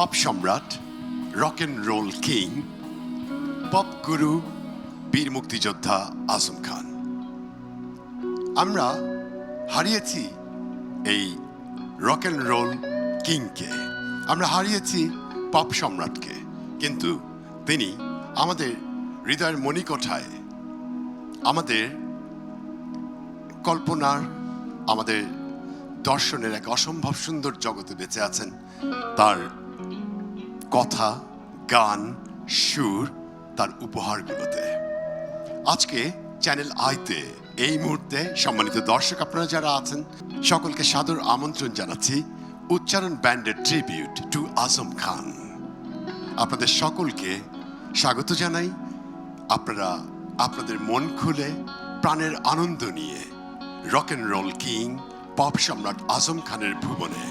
Pop সম্রাট, rock and roll king, pop গুরু, বীর মুক্তিযোদ্ধা আজম খান। আমরা হারিয়েছি এই রক অ্যান্ড রোল কিংকে, আমরা হারিয়েছি পপ সম্রাটকে, কিন্তু তিনি আমাদের হৃদয়ের মণিকোঠায়, আমাদের কল্পনার, আমাদের দর্শনের এক অসম্ভব সুন্দর জগতে বেঁচে আছেন। তার কথা, গান, সুর, তার উপহারগুলোতে। আজকে চ্যানেল আইতে এই মুহূর্তে সম্মানিত দর্শক আপনারা যারা আছেন সকলকে সাদর আমন্ত্রণ জানাচ্ছি উচ্চারণ ব্যান্ডের ট্রিবিউট টু আজম খান। আপনাদের সকলকে স্বাগত জানাই। আপনারা আপনাদের মন খুলে প্রাণের আনন্দ নিয়ে rock and roll king, pop সম্রাট আজম খানের ভুবনে।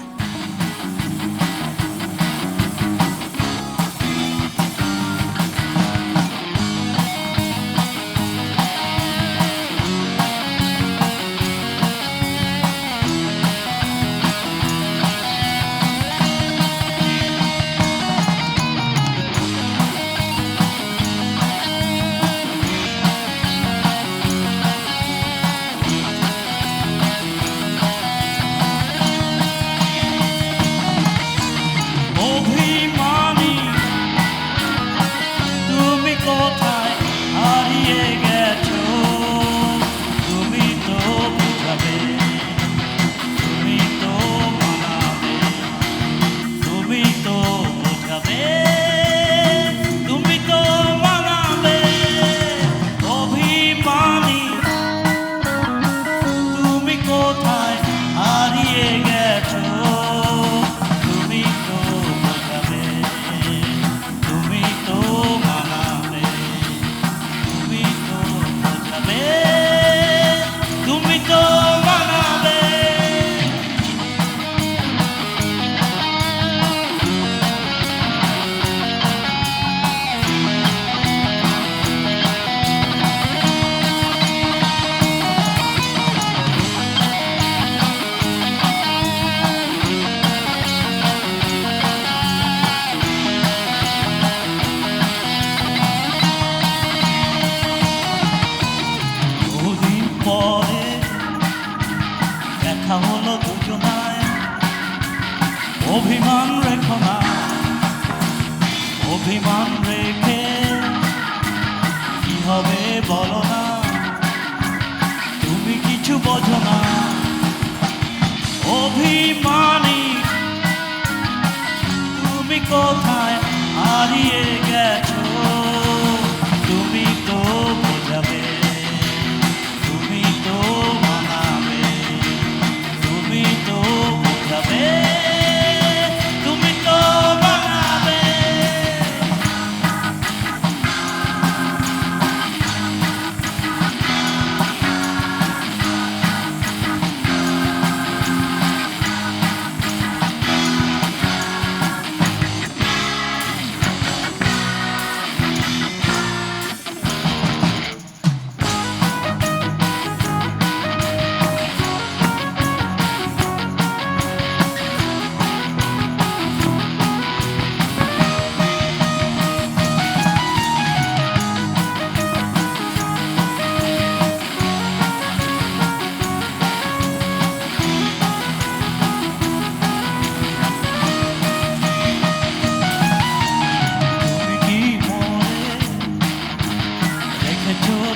অভিমান রেখো না, অভিমান রেখে কি হবে বলো না, তুমি কিছু বোঝো না। অভিমানী তুমি কোথায় হারিয়ে গেছো, তুমি তো বোঝাবে, তুমি তো মানাবে, তুমি তো বোঝাবে, তুমি তো মানাবে।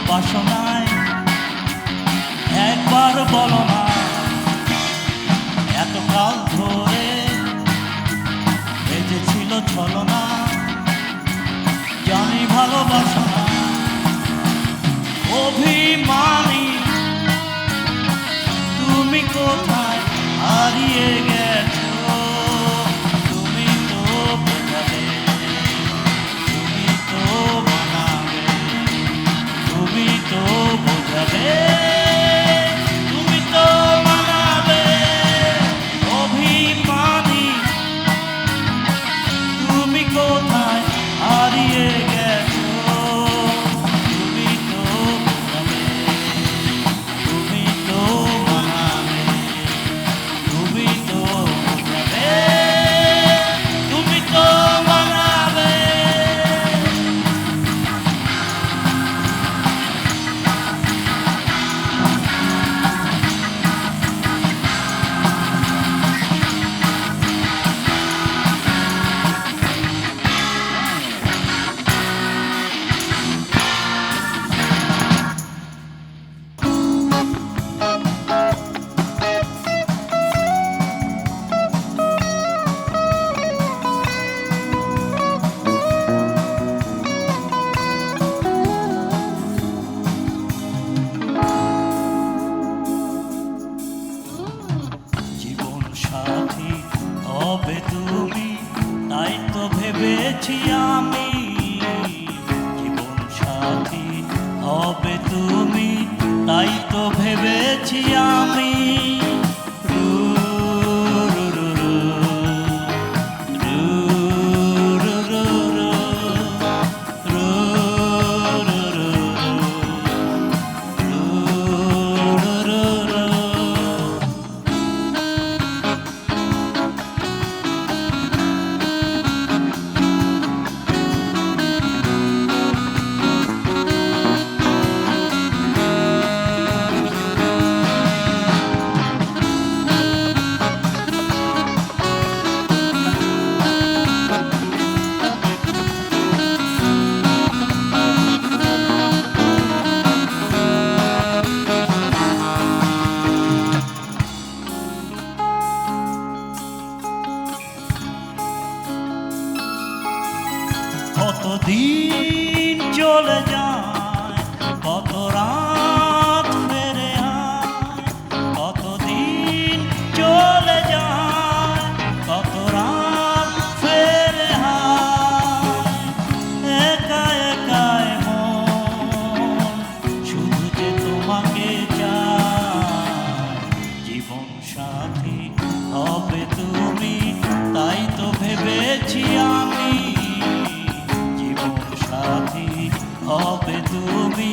বাসনায় একবার বলো না, এতকাল ধরে বেঁচেছিল ছলনা, জানি ভালোবাসো না। অভিমানী তুমি কোথায় হারিয়ে গেছো, তুমি তো বোঝাবে, তুমি তো মানাবে, তুমি তো বোঝাবে, তুমি তো মানাবে। অভিমানী তুমি কোথায় হারিয়ে গেছো, তুমি তো বোঝাবে, তুমি তো মানাবে, তুমি তো ভেবেছি আমি জীবন সাথী হবে তুমি, তাই তো ভেবেছি আমি। রু, রু, রু, রু, রু, রু, রু, রু, রু, রু, রু, রু, রু, রু। কতদিন চলে যায়, কত রাত ফেরে আয়, কতদিন চলে যায়, কত রাত ফেরে আয়। একা একাই মন শুধু যে তোমাকে চায়, জীবন সাথী হবে তুমি, তাই তো ভেবেছি আমি। সাথী হবে তুমি,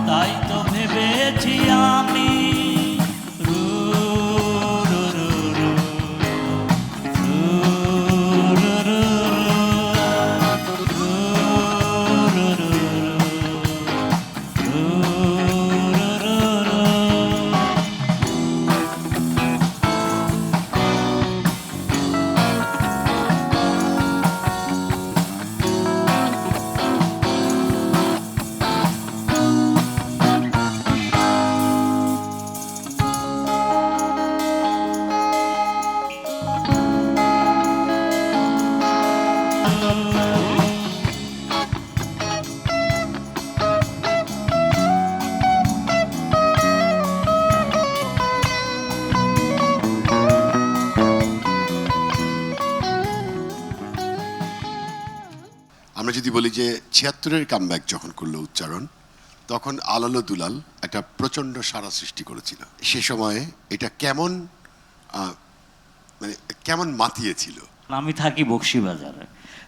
তাই তো ভেবেছি আমি। রু, রু, রু, রু, রু, রু, রু, রু, রু, রু, রু, রু, রু, রু। আমরা যদি বলি যে ৭৬-এর কামব্যাক যখন করলো উচ্চারণ, তখন আলালো দুলাল একটা প্রচণ্ড সাড়া সৃষ্টি করেছিল। সে সময়ে এটা কেমন মানে কেমন মাতিয়েছিল? আমি থাকি বকশীবাজারে,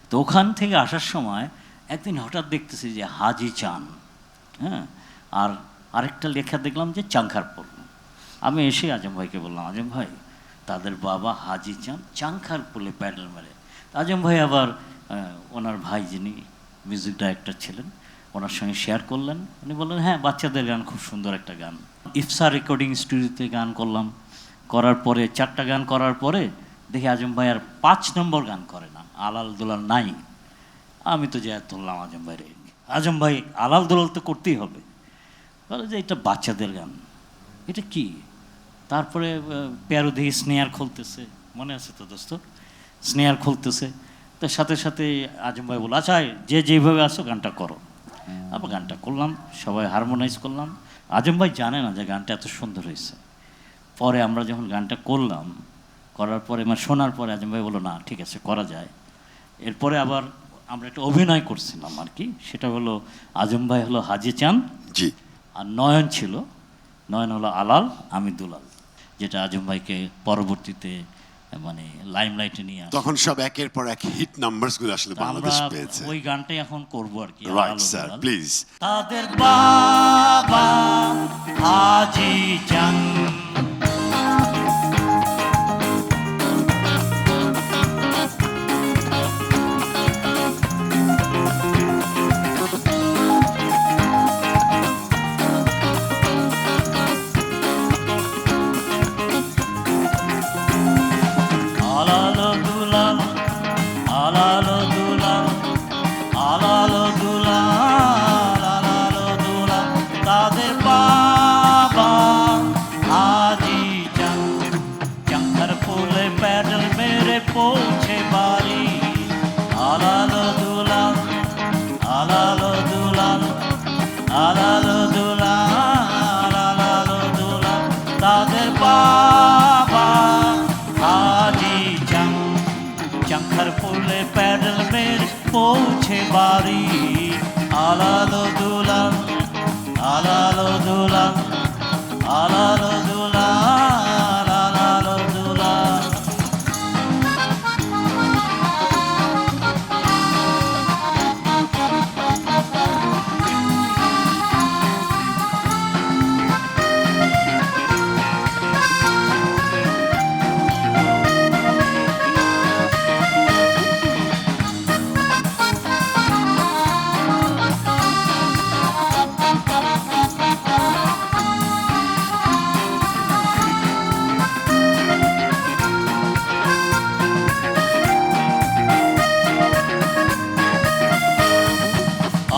তো ওখান থেকে আসার সময় একদিন হঠাৎ দেখতেছি যে হাজি চান, হ্যাঁ, আর আরেকটা লেখা দেখলাম যে চাংখারপুল। আমি এসে আজম ভাইকে বললাম, আজম ভাই তাদের বাবা হাজি চান চাংখারপুলে প্যাডেল মেরে। আজম ভাই আবার ওনার ভাই যিনি মিউজিক ডাইরেক্টর ছিলেন, ওনার সঙ্গে শেয়ার করলেন। উনি বললেন হ্যাঁ, বাচ্চাদের গান, খুব সুন্দর একটা গান। ইফসা রেকর্ডিং স্টুডিওতে গান করলাম, করার পরে 4টা গান করার পরে দেখি আজম ভাই আর 5 নম্বর গান করে না, আলাল দুলাল নাই। আমি তো যা তুললাম আজম ভাই রে, আজম ভাই আলাল দুলাল তো করতেই হবে। বলে যে এটা বাচ্চাদের গান, এটা কি? তারপরে প্যারো দেখি স্নেহার খুলতেছে, মনে আছে তো দোস্ত, স্নেহার খুলতেছে। তার সাথে সাথে আজম ভাই বলল আচ্ছা যে যেভাবে আসো গানটা করো। আবার গানটা করলাম, সবাই হারমোনাইজ করলাম। আজম ভাই জানে না যে গানটা এত সুন্দর হয়েছে। পরে আমরা যখন গানটা করলাম, করার পরে মানে শোনার পরে আজম ভাই বললো না ঠিক আছে করা যায়। এরপরে আবার আমরা একটা অভিনয় করছিলাম আর কি, সেটা হলো আজম ভাই হলো হাজি চান, জি, আর নয়ন ছিল, নয়ন হলো আলাল, আমি দুলাল, যেটা আজম ভাইকে পরবর্তীতে মানে লাইমলাইটে নিয়ে আসে। তখন সব একের পর এক হিট নাম্বারসগুলো আসলে আমরা বাংলাদেশ পেয়েছে। ওই গানটাই এখন করবো আর কি। Right sir, please. তাদের বাবা হাজি চান, আলালো দুলাল, আলালো দুলাল, আলালো দুলাল, আলালো দুলাল, তাদের বাবা হাজি চান, চাংখারপুলে প্যাডেল মেরে পৌঁছে বাড়ি। আলালো দুলাল, আলালো দুলাল, আলালো দুলাল, আলালো দুলাল, তাদের বাবা হাজি চান, চাংখারপুলে প্যাডেল মেরে আলালো দুলাল, আলালো দুলাল, আলালো দুলাল, আলালো দুলাল।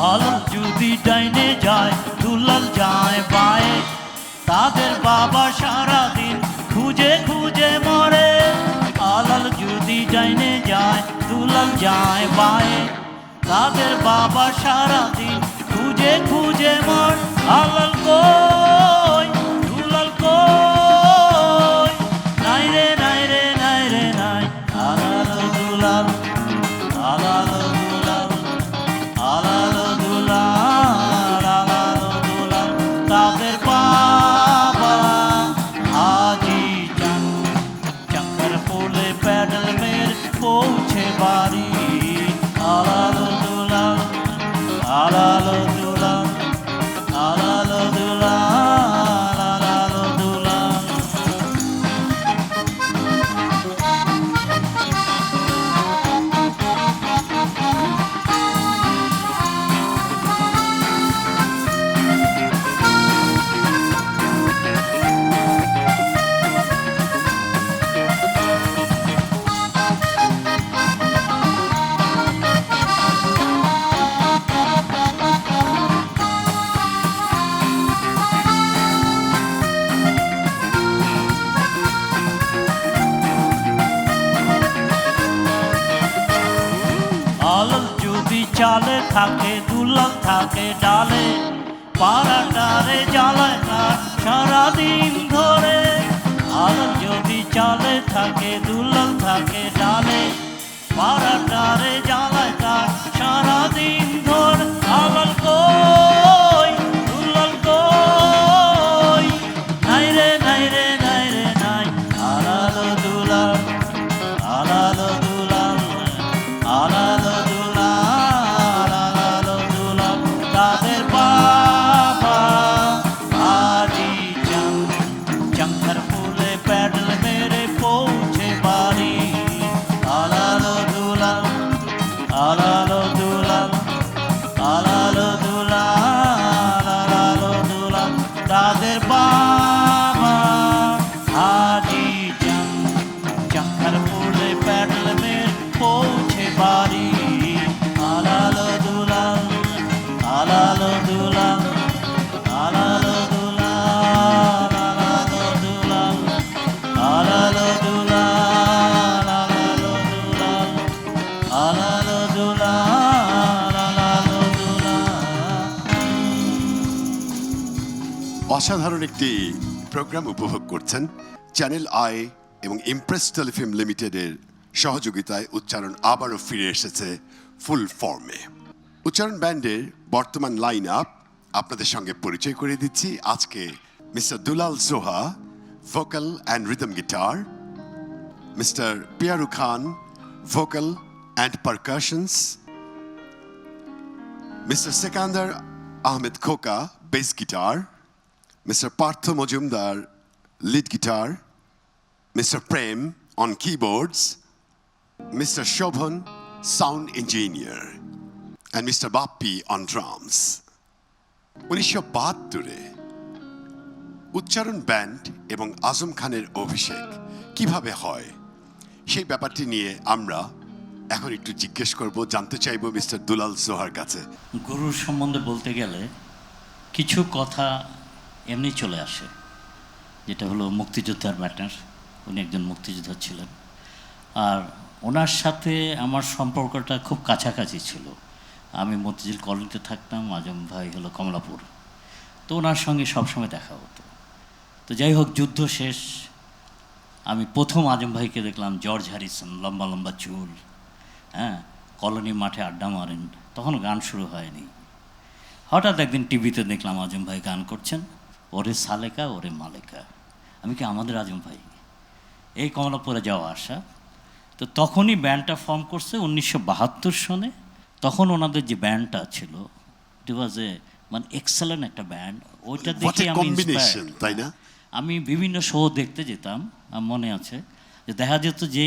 আলাল যদি ডাইনে যায় দুলাল যায় বায়ে, তাদের বাবা সারাদিন খুঁজে খুঁজে মরে। আলাল যদি ডাইনে যায় দুলাল যায় বায়ে, তাদের বাবা সারাদিন খুঁজে খুঁজে মর। আলাল কই দুলাল কই, নাই রে নাই রে নাই রে নাই। আলালো দুলাল, আলালো দুলাল, আলালো দুলাল, আলালো দুলাল। তাদের বাবা হাজি চান, চাঙ্গার পোলে প্যাডেল মেরে পৌঁছে বাড়ি। আলালো দুলাল, আলালো দুলাল, আলালো দুলাল, আলালো দুলাল। আলাল যদি চালে থাকে দুলাল থাকে ডালে, পাড়াটারে জ্বালায় কাঠ সারাদিন ধরে। আলাল যদি চালে থাকে দুলাল থাকে ডালে, পাড়াটারে জ্বালায় কাঠ সারাদিন ধরে। আলাল কই দুলাল কই, নাই রে নাই রে নাই রে নাই। আলালো দুলাল, আলালো দুলাল, আলালো দুলাল, আলালো দুলাল। তাদের বাবা হাজি চান, চাঙ্গার ফুলে প্যাডেল মেরে পৌঁছে বাড়ি। আলালো দুলাল, আলালো দুলাল, আলালো দুলাল, আলালো দুলাল। তাদের বাবা হাজি চান, চাঙ্গার ফুলে প্যাডেল মেরে পৌঁছে বাড়ি। আলালো দুলাল, আলালো দুলাল, আলালো দুলাল, আলালো দুলাল, আলালো দুলাল, আলালো দুলাল, আলালো দুলাল, আলালো দুলাল। অসাধারণ একটি প্রোগ্রাম উপভোগ করছেন। চ্যানেল আই এবং ইমপ্রেস টেলিফিল্ম লিমিটেডের সহযোগিতায় উচ্চারণ আবারও ফিরে এসেছে ফুল ফর্মে। উচ্চারণ ব্যান্ডের বর্তমান লাইন আপ আপনাদের সঙ্গে পরিচয় করে দিচ্ছি। আজকে mister Dulal Joha, vocal and rhythm guitar, mister Piaru Khan, vocal and percussions, mister Sekandar Ahmed Khoka, bass guitar, mister Partha Majumdar, lead guitar, Mr. Prem on keyboards, Mr. Shobhan, sound engineer, and Mr. Bappi on drums. 1972-এ উচ্চারণ ব্যান্ড এবং আজম খানের অভিষেক কিভাবে হয় সেই ব্যাপারটি নিয়ে আমরা এখন একটু জিজ্ঞেস করব, জানতে চাইব মিস্টার দুলাল জোহার কাছে। গুরুর সম্বন্ধে বলতে গেলে কিছু কথা এমনি চলে আসে, যেটা হলো মুক্তিযোদ্ধার ম্যাটার। উনি একজন মুক্তিযোদ্ধা ছিলেন, আর ওনার সাথে আমার সম্পর্কটা খুব কাছাকাছি ছিল। আমি মতিঝিল কলোনিতে থাকতাম, আজম ভাই হলো কমলাপুর, তো ওনার সঙ্গে সবসময় দেখা হতো। তো যাই হোক, যুদ্ধ শেষ, আমি প্রথম আজম ভাইকে দেখলাম, জর্জ হ্যারিসন, লম্বা লম্বা চুল, হ্যাঁ, কলোনি মাঠে আড্ডা মারেন, তখন গান শুরু হয়নি। হঠাৎ একদিন টিভিতে দেখলাম আজম ভাই গান করছেন, ওরে সালেকা ওরে মালেকা। আমি কি আমাদের আজম ভাই? এই কমলাপুরে যাওয়া আসা। তো তখনই ব্যান্ডটা ফর্ম করছে 1972 সনে। তখন ওনাদের যে ব্যান্ডটা ছিল, ইট ওয়াজ এ মানে এক্সেলেন্ট একটা ব্যান্ড। ওইটা What দেখে a আমি combination, inspired। তাই না? আমি বিভিন্ন শো দেখতে যেতাম, আমার মনে আছে যে দেখা যেত যে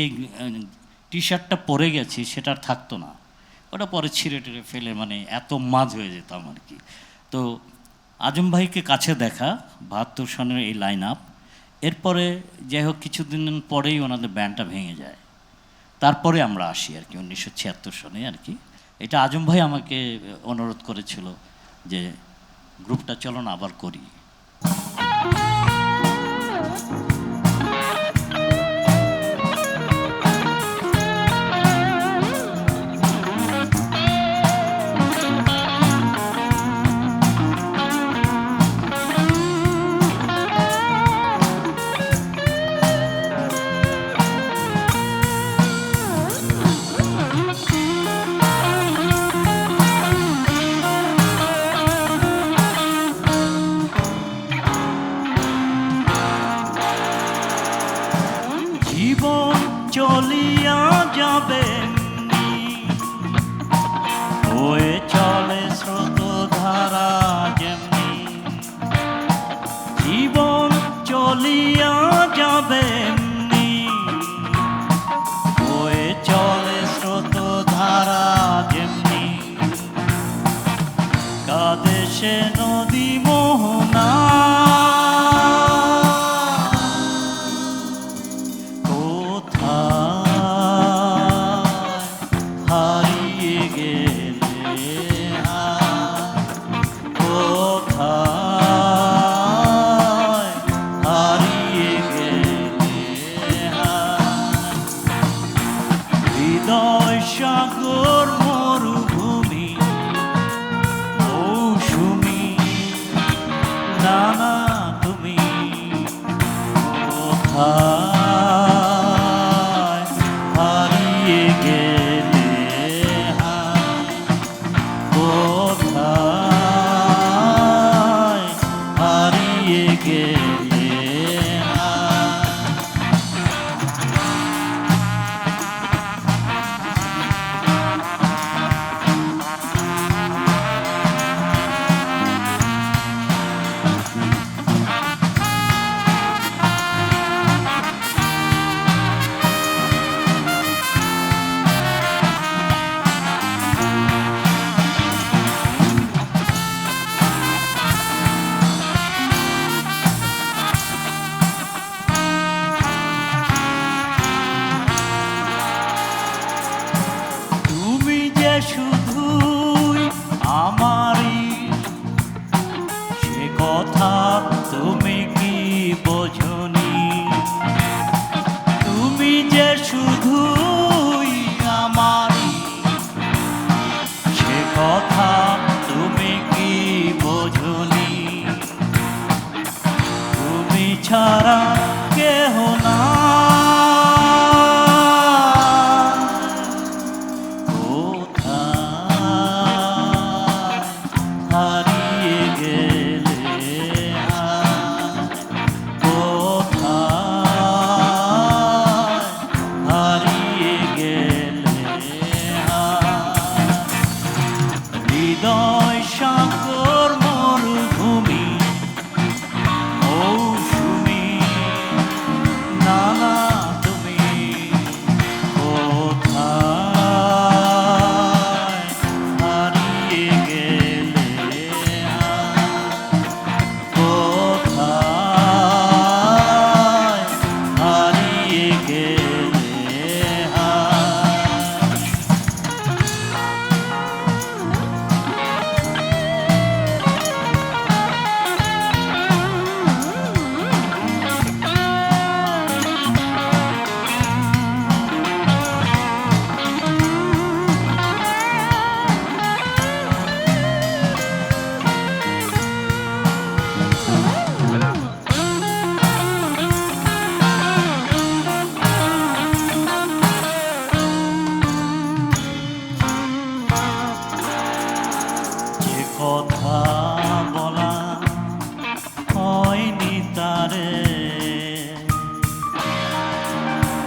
টি শার্টটা পরে গেছি সেটা আর থাকতো না, ওটা পরে ছিঁড়ে টিড়ে ফেলে মানে এত মাঝ হয়ে যেতাম আর কি। তো আজম ভাইকে কাছে দেখা 72 সনের এই লাইন আপ। এরপরে যাই হোক কিছুদিন পরেই ওনাদের ব্যান্ডটা ভেঙে যায়। তারপরে আমরা আসি আর কি 1976 সনে আর কি। এটা আজম ভাই আমাকে অনুরোধ করেছিল যে গ্রুপটা চলো না আবার করি। জীবন চলিয়া যাবে হয়ে চলে স্রোত ধারা যেমনি, জীবন চলিয়া যাবে হয়ে চলে স্রোত ধারা যেমনি, কাদেশে নদী মোহনা সাগর মরুভূমি মৌসুমি নানা তুমি কোথায় হারিয়ে গেলে, কোথায় হারিয়ে গেলে।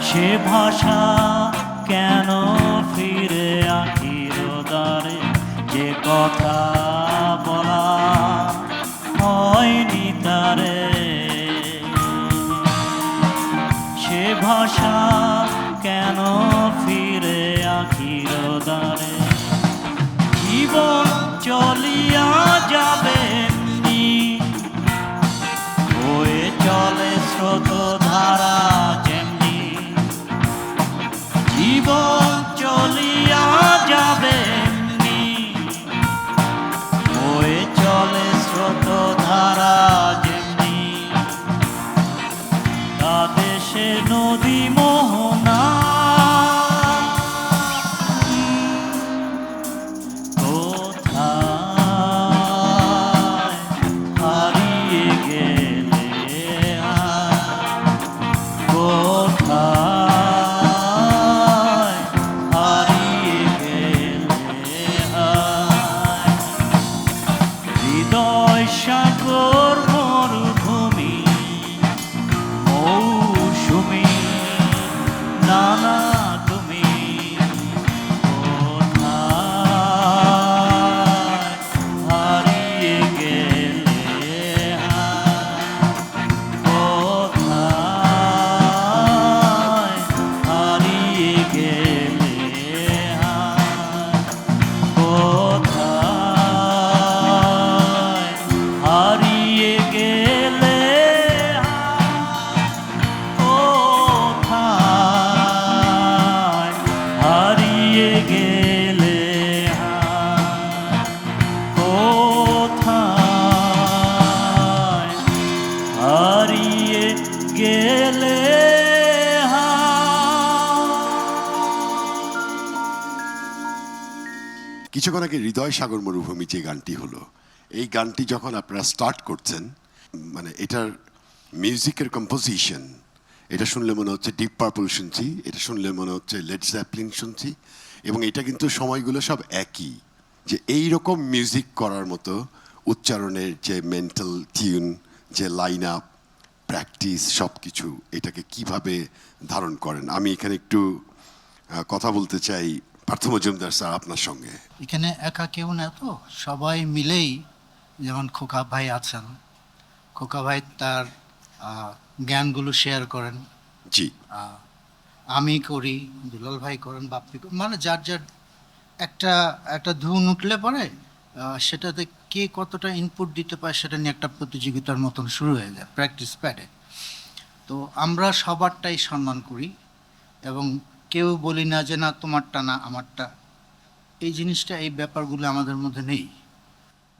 সে ভাষা কেন ফিরে আখির দ্বারে, যে কথা বলা হয়নি তারে। সে ভাষা কেন ফিরে আখির দ্বারে, জীবন চলিয়া যাবে এমনি, বয়ে চলে স্রোত ধারা যেমনি। জীবন চলিয়া যাবে এমনি, বয়ে চলে স্রোত ধারা যেমনি। তা দেশে নদী মোহনা সাগর মরুভূমি মৌসুমি নানা তুমি কোথায় হারিয়ে গেলে, কোথায় হারিয়ে গেলে, হারিয়ে গেলে, কোথায় হারিয়ে গেলে, কোথায় হারিয়ে গেলে। কিছুক্ষণ আগে হৃদয় সাগর মরুভূমি যে গানটি হলো, এই গানটি যখন আপনারা স্টার্ট করছেন, মানে এটার মিউজিকের কম্পোজিশন, এটা শুনলে মনে হচ্ছে ডিপ পার্পল শুনছি, এটা শুনলে মনে হচ্ছে লেড জেপলিন শুনছি, এবং এটা কিন্তু সময়গুলো সব একই। যে এই রকম মিউজিক করার মতো উচ্চারণের যে মেন্টাল টিউন, যে লাইন আপ, প্র্যাকটিস, সব কিছু এটাকে কিভাবে ধারণ করেন, আমি এখানে একটু কথা বলতে চাই পার্থ মজুমদার স্যার আপনার সঙ্গে। এখানে একা কেউ না, তো সবাই মিলেই, যেমন খোকা ভাই আছেন, খোকা ভাই তার জ্ঞানগুলো শেয়ার করেন, জি, আমি করি, দুলাল ভাই করেন, বাপ্পি করেন, মানে যার যার একটা একটা ধুন উঠলে পরে সেটাতে কে কতটা ইনপুট দিতে পারে সেটা নিয়ে একটা প্রতিযোগিতার মতন শুরু হয়ে যায় প্র্যাকটিস প্যাডে। তো আমরা সবারটাই সম্মান করি এবং কেউ বলি না যে না তোমারটা না আমারটা, এই জিনিসটা, এই ব্যাপারগুলো আমাদের মধ্যে নেই।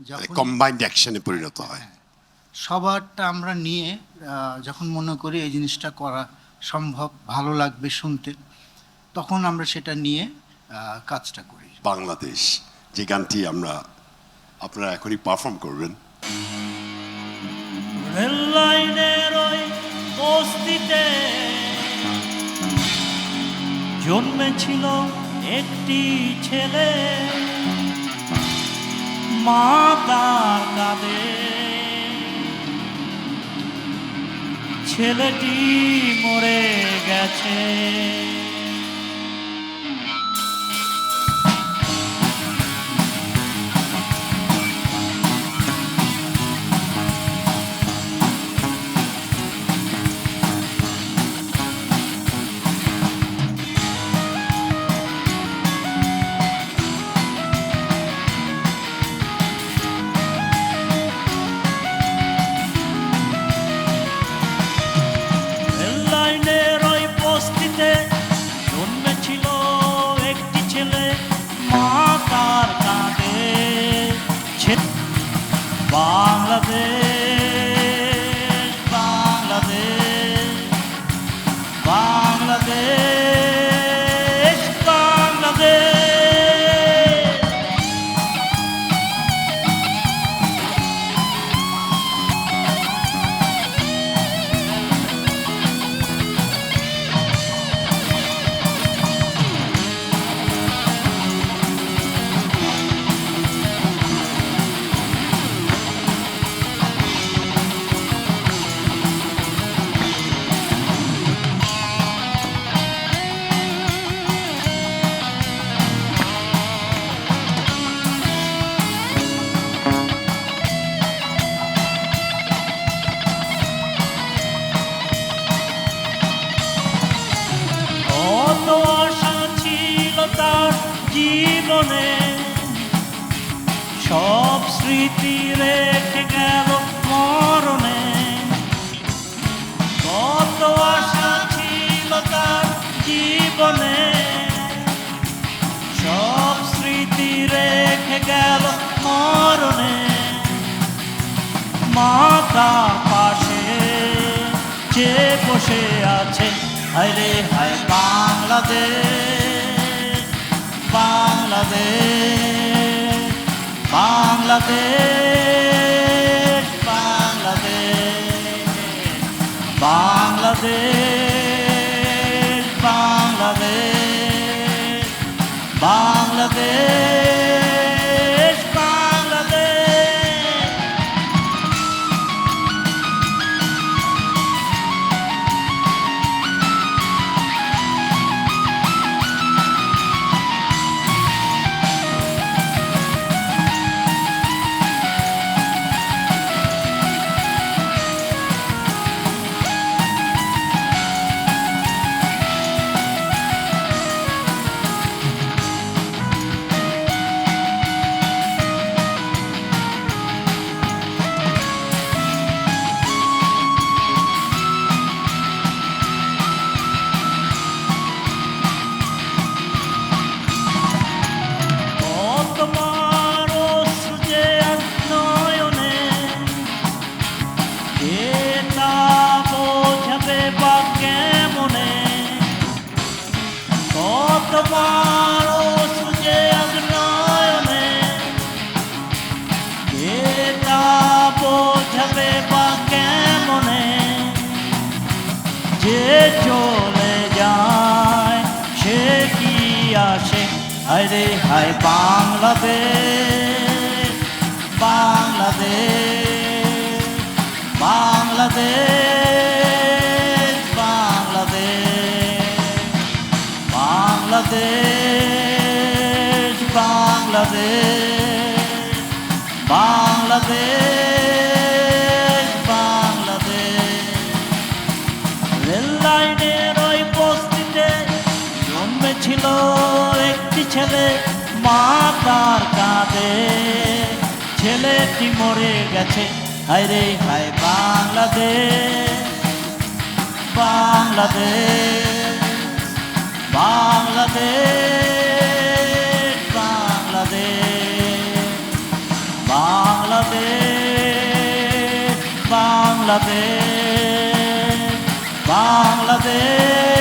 যখন কম্বাইন্ড অ্যাকশনে পরিণত হয়। সবারটা আমরা নিয়ে যখন মনে করি এই জিনিসটা করা সম্ভব, ভালো লাগবে শুনতে, তখন আমরা সেটা নিয়ে কাজটা করি। বাংলাদেশ যে গানটি আপনারা এখনই পারফর্ম করবেন। রেল লাইনের ওই বস্তিতে জন্মেছিল একটি ছেলে, মা তার কাঁদে, ছেলেটি মরে গেছে। রেল লাইনের ওই বস্তিতে জীবনে সব স্মৃতি রেখে গেল মরণে। কত আশা ছিল তার জীবনে, সব স্মৃতি রেখে গেল মরণে। মা তার পাশে যে বসে আছে, হায় রে হায় বাংলাদেশ, বাংলাদেশ, বাংলাদেশ, বাংলাদেশ, বাংলাদেশ, বাংলাদেশ, বাংলাদেশ, বাংলাদেশ। তোমার অশ্রু যে আজ নয়নে, কে তা বোঝাবে বা কেমনে? তোমার অশ্রু যে আজ নয়নে, কে তা বোঝাবে বা কেমনে? যে চলে যায় সে কি আসে, হায় রে হায় বাংলাদেশ, বাংলাদেশ, বাংলাদেশ, বাংলাদেশ, বাংলাদেশ, বাংলাদেশ, বাংলাদেশ, বাংলাদেশ। রেল লাইনের ওই বস্তিতে জন্মেছিল একটি ছেলে, মা তার কাঁদে, ছেলেটি মরে গেছে, হায় রে হায় বাংলাদেশ, বাংলাদেশ, বাংলাদেশ, বাংলাদেশ, বাংলাদেশ, বাংলাদেশ, বাংলাদেশ।